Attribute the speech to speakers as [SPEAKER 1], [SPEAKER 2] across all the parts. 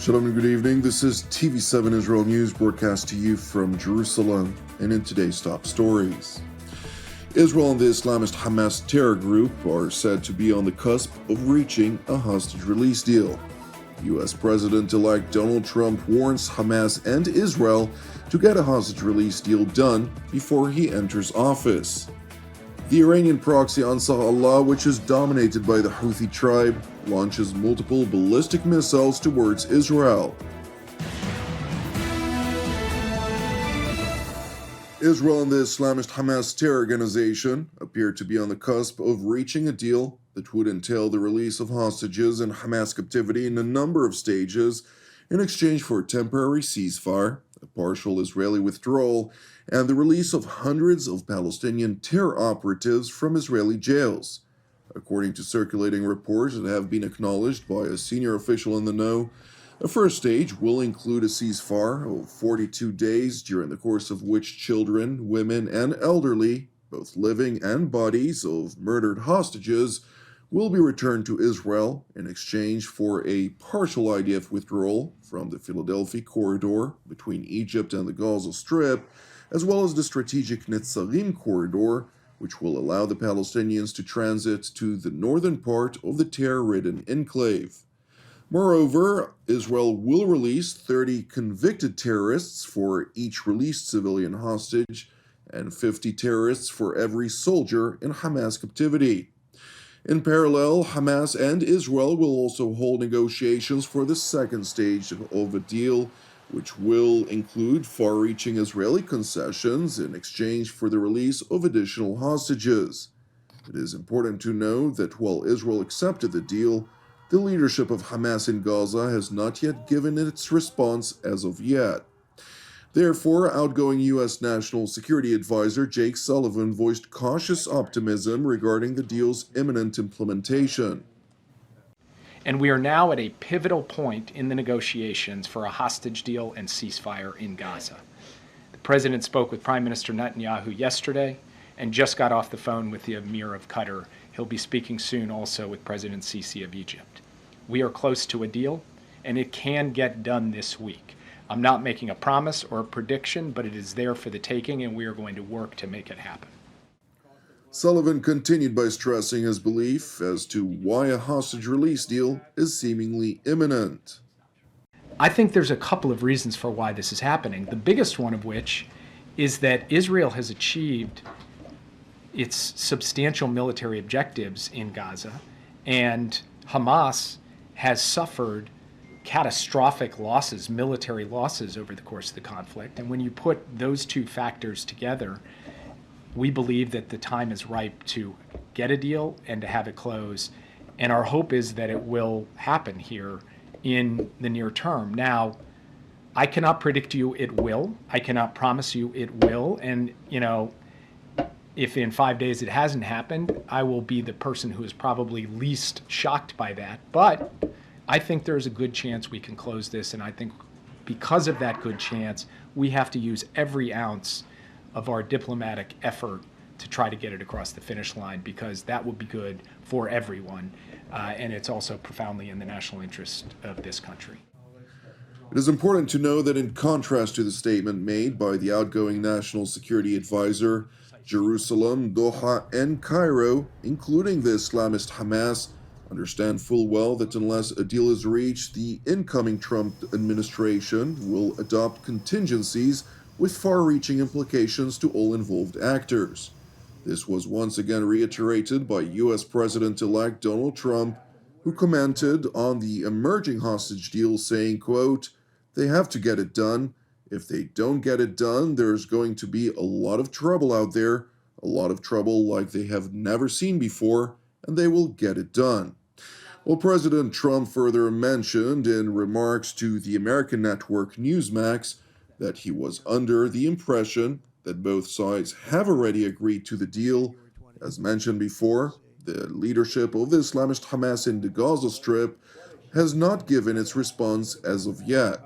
[SPEAKER 1] Shalom and good evening. This is TV7 Israel News broadcast to you from Jerusalem, and in today's top stories. Israel and the Islamist Hamas terror group are said to be on the cusp of reaching a hostage release deal. U.S. President-elect Donald Trump warns Hamas and Israel to get a hostage release deal done before he enters office. The Iranian proxy Ansar Allah, which is dominated by the Houthi tribe, launches multiple ballistic missiles towards Israel. Israel and the Islamist Hamas terror organization appear to be on the cusp of reaching a deal that would entail the release of hostages in Hamas captivity in a number of stages in exchange for a temporary ceasefire, a partial Israeli withdrawal, and the release of hundreds of Palestinian terror operatives from Israeli jails. According to circulating reports that have been acknowledged by a senior official in the know, a first stage will include a ceasefire of 42 days, during the course of which children, women, and elderly, both living and bodies of murdered hostages, will be returned to Israel in exchange for a partial IDF withdrawal from the Philadelphia corridor between Egypt and the Gaza Strip, as well as the strategic Netzarim corridor, which will allow the Palestinians to transit to the northern part of the terror-ridden enclave. Moreover, Israel will release 30 convicted terrorists for each released civilian hostage and 50 terrorists for every soldier in Hamas captivity. In parallel, Hamas and Israel will also hold negotiations for the second stage of a deal, which will include far-reaching Israeli concessions in exchange for the release of additional hostages. It is important to know that while Israel accepted the deal, the leadership of Hamas in Gaza has not yet given its response as of yet. Therefore, outgoing U.S. National Security Advisor Jake Sullivan voiced cautious optimism regarding the deal's imminent implementation.
[SPEAKER 2] And we are now at a pivotal point in the negotiations for a hostage deal and ceasefire in Gaza. The president spoke with Prime Minister Netanyahu yesterday and just got off the phone with the Emir of Qatar. He'll be speaking soon also with President Sisi of Egypt. We are close to a deal, and it can get done this week. I'm not making a promise or a prediction, but it is there for the taking, and we are going to work to make it happen.
[SPEAKER 1] Sullivan continued by stressing his belief as to why a hostage release deal is seemingly imminent.
[SPEAKER 2] I think there's a couple of reasons for why this is happening, the biggest one of which is that Israel has achieved its substantial military objectives in Gaza, and Hamas has suffered catastrophic losses, military losses over the course of the conflict. And when you put those two factors together, we believe that the time is ripe to get a deal and to have it close. And our hope is that it will happen here in the near term. Now, I cannot predict you it will. I cannot promise you it will. And, if in 5 days it hasn't happened, I will be the person who is probably least shocked by that. But I think there's a good chance we can close this. And I think because of that good chance, we have to use every ounce of our diplomatic effort to try to get it across the finish line, because that would be good for everyone, and it's also profoundly in the national interest of this country.
[SPEAKER 1] It is important to know that in contrast to the statement made by the outgoing National Security Advisor, Jerusalem, Doha, and Cairo, including the Islamist Hamas, understand full well that unless a deal is reached, the incoming Trump administration will adopt contingencies with far-reaching implications to all involved actors. This was once again reiterated by U.S. President-elect Donald Trump, who commented on the emerging hostage deal saying, quote, "They have to get it done. If they don't get it done, there's going to be a lot of trouble out there, a lot of trouble like they have never seen before, and they will get it done." Well, President Trump further mentioned in remarks to the American network Newsmax that he was under the impression that both sides have already agreed to the deal. As mentioned before, the leadership of the Islamist Hamas in the Gaza Strip has not given its response as of yet.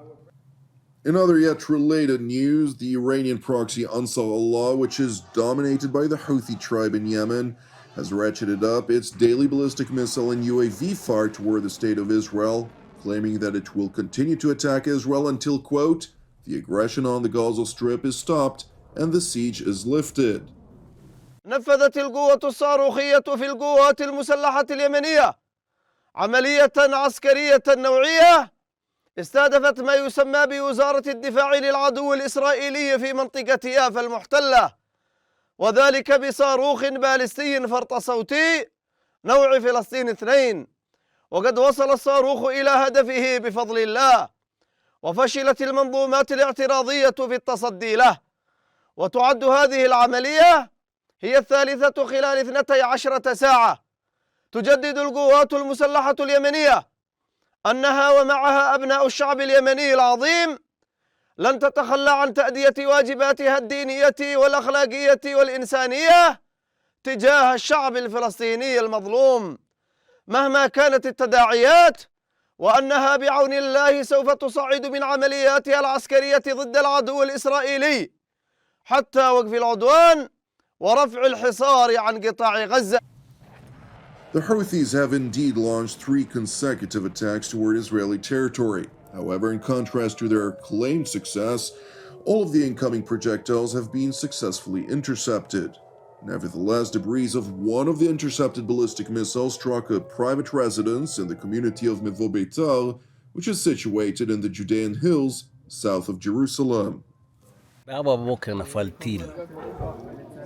[SPEAKER 1] In other yet related news, the Iranian proxy Ansar Allah, which is dominated by the Houthi tribe in Yemen, has ratcheted up its daily ballistic missile and UAV fire toward the state of Israel, claiming that it will continue to attack Israel until, quote, the aggression on the Gaza Strip is stopped and the siege is lifted.
[SPEAKER 3] نفذت القوة الصاروخية في القوات المسلحة اليمنية عملية عسكرية نوعية استهدفت ما يسمى بوزارة الدفاع للعدو الإسرائيلي في منطقة يافا المحتلة، وذلك بصاروخ باليستي فرط صوتي نوع فلسطين 2. وقد وصل الصاروخ إلى هدفه بفضل الله، وفشلت المنظومات الاعتراضية في التصدي له. وتعد هذه العملية هي الثالثة خلال 12 ساعة تجدد القوات المسلحة اليمنية أنها ومعها أبناء الشعب اليمني العظيم لن تتخلى عن تأدية واجباتها الدينية والأخلاقية والإنسانية تجاه الشعب الفلسطيني المظلوم مهما كانت التداعيات، وأنها بعون الله سوف تصعد من عملياتها العسكرية ضد العدو الإسرائيلي حتى وقف العدوان ورفع الحصار عن قطاع غزة.
[SPEAKER 1] The Houthis have indeed launched 3 consecutive attacks toward Israeli territory. However, in contrast to their claimed success, all of the incoming projectiles have been successfully intercepted. Nevertheless, debris of one of the intercepted ballistic missiles struck a private residence in the community of Voit, which is situated in the Judean hills south of Jerusalem.
[SPEAKER 4] ב-4 בבוקר נפל טיל.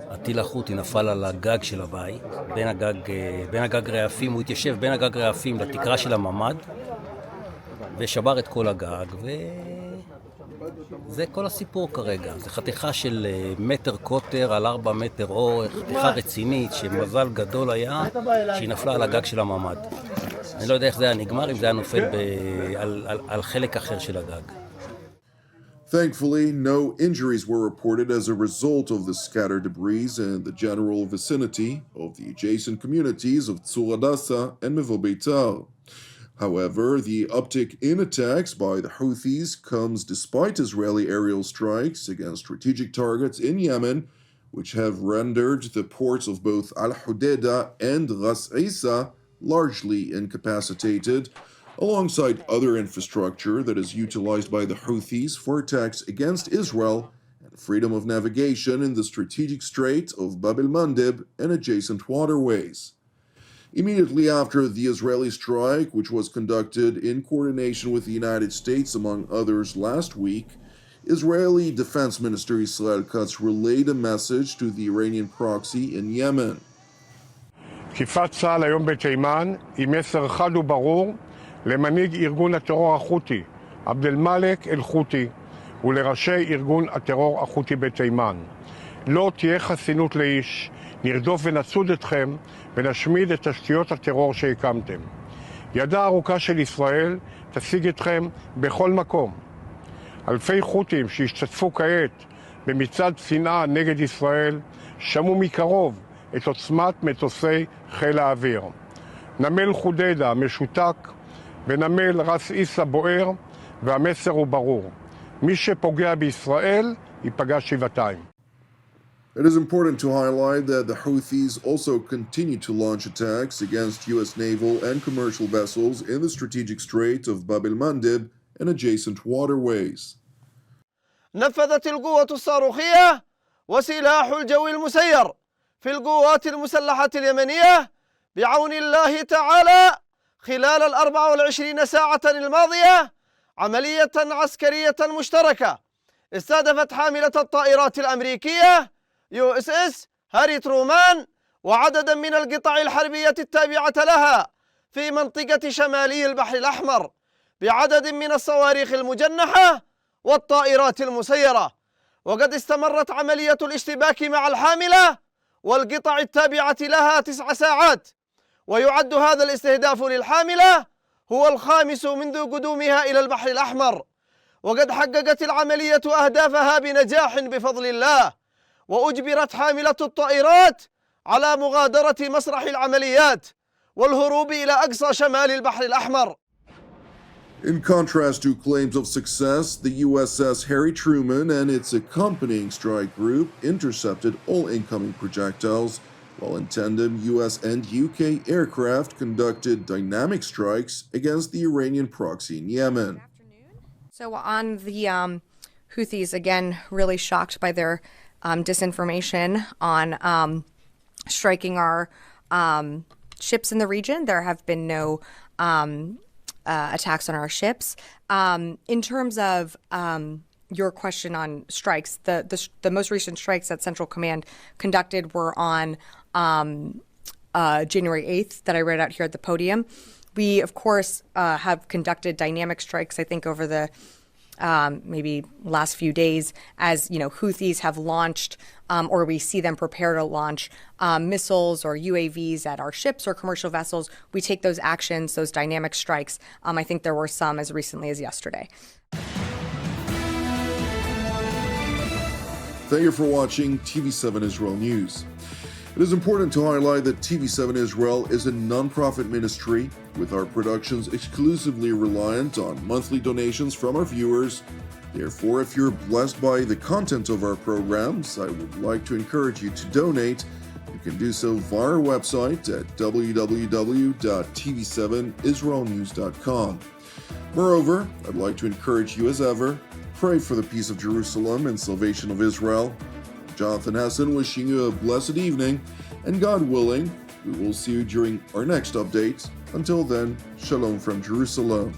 [SPEAKER 4] הטיל החותי נפל על הגג של הבית, בין הגג רעפים, הוא התיישב בין הגג רעפים לתקרה של הממ"ד, ושבר את כל הגג, וזה כל הסיפור כרגע. זה חתיכה של מטר קוטר על 4 מטר אורך, חתיכה רצינית, שמזל גדול היה, שהיא נפלה על הגג של הממ"ד. אני לא יודע איך זה היה נגמר, אם זה היה נופל על חלק אחר של הגג.
[SPEAKER 1] Thankfully, no injuries were reported as a result of the scattered debris in the general vicinity of the adjacent communities of Seuraa and Voit. However, the uptick in attacks by the Houthis comes despite Israeli aerial strikes against strategic targets in Yemen, which have rendered the ports of both Al-Hudaydah and Ras Isa largely incapacitated, alongside other infrastructure that is utilized by the Houthis for attacks against Israel and freedom of navigation in the strategic strait of Bab el-Mandeb and adjacent waterways. Immediately after the Israeli strike, which was conducted in coordination with the United States, among others, last week, Israeli Defense Minister Israel Katz relayed a message to the Iranian proxy in Yemen.
[SPEAKER 5] תקיפת צה"ל היום בתימן היא מסר חד וברור למנהיג ארגון הטרור החותי, עבד אל-מאלק אל-חותי, ולראשי ארגון הטרור החותי בתימן. לא תהיה חסינות לאיש, נרדוף ונצוד אתכם ונשמיד את תשתיות הטרור שהקמתם. ידה ארוכה של ישראל תשיג אתכם בכל מקום. אלפי חותים שהשתתפו כעת במצעד שנאה נגד ישראל שמעו מקרוב את עוצמת מטוסי חיל האוויר. נמל חודדה משותק ונמל רס איסה בוער, והמסר הוא ברור. מי שפוגע בישראל ייפגע שבעתיים.
[SPEAKER 1] It is important to highlight that the Houthis also continue to launch attacks against U.S. naval and commercial vessels in the strategic strait of Bab el-Mandeb and adjacent waterways.
[SPEAKER 3] نفذت القوة الصاروخية وسلاح الجو المسير في القوات المسلحة اليمنية بعون الله تعالى خلال 24 ساعة الماضية عملية عسكرية مشتركة استهدفت حاملة الطائرات الأمريكية USS هاري ترومان وعددا من القطع الحربية التابعة لها في منطقة شمالي البحر الأحمر بعدد من الصواريخ المجنحة والطائرات المسيرة. وقد استمرت عملية الاشتباك مع الحاملة والقطع التابعة لها 9 ساعات، ويعد هذا الاستهداف للحاملة هو الخامس منذ قدومها إلى البحر الأحمر. وقد حققت العملية أهدافها بنجاح بفضل الله، وأجبرت حاملة الطائرات على مغادرة مسرح العمليات والهروب إلى أقصى شمال البحر الأحمر.
[SPEAKER 1] In contrast to claims of success, the USS Harry Truman and its accompanying strike group intercepted all incoming projectiles while in tandem, US and UK aircraft conducted dynamic strikes against the Iranian proxy in Yemen.
[SPEAKER 6] So on the Houthis, again, really shocked by their disinformation on striking our ships in the region. There have been no attacks on our ships. In terms of your question on strikes, the most recent strikes that Central Command conducted were on January 8th that I read out here at the podium. We, of course, have conducted dynamic strikes, I think, over the maybe last few days as, Houthis have launched or we see them prepare to launch missiles or UAVs at our ships or commercial vessels. We take those actions, those dynamic strikes. I think there were some as recently as yesterday.
[SPEAKER 1] Thank you for watching TV7 Israel News. It is important to highlight that TV7 Israel is a non-profit ministry, with our productions exclusively reliant on monthly donations from our viewers. Therefore, if you're blessed by the content of our programs, I would like to encourage you to donate. You can do so via our website at www.tv7israelnews.com. Moreover, I'd like to encourage you as ever, pray for the peace of Jerusalem and salvation of Israel. Jonathan Hessen wishing you a blessed evening, and God willing, we will see you during our next update. Until then, Shalom from Jerusalem.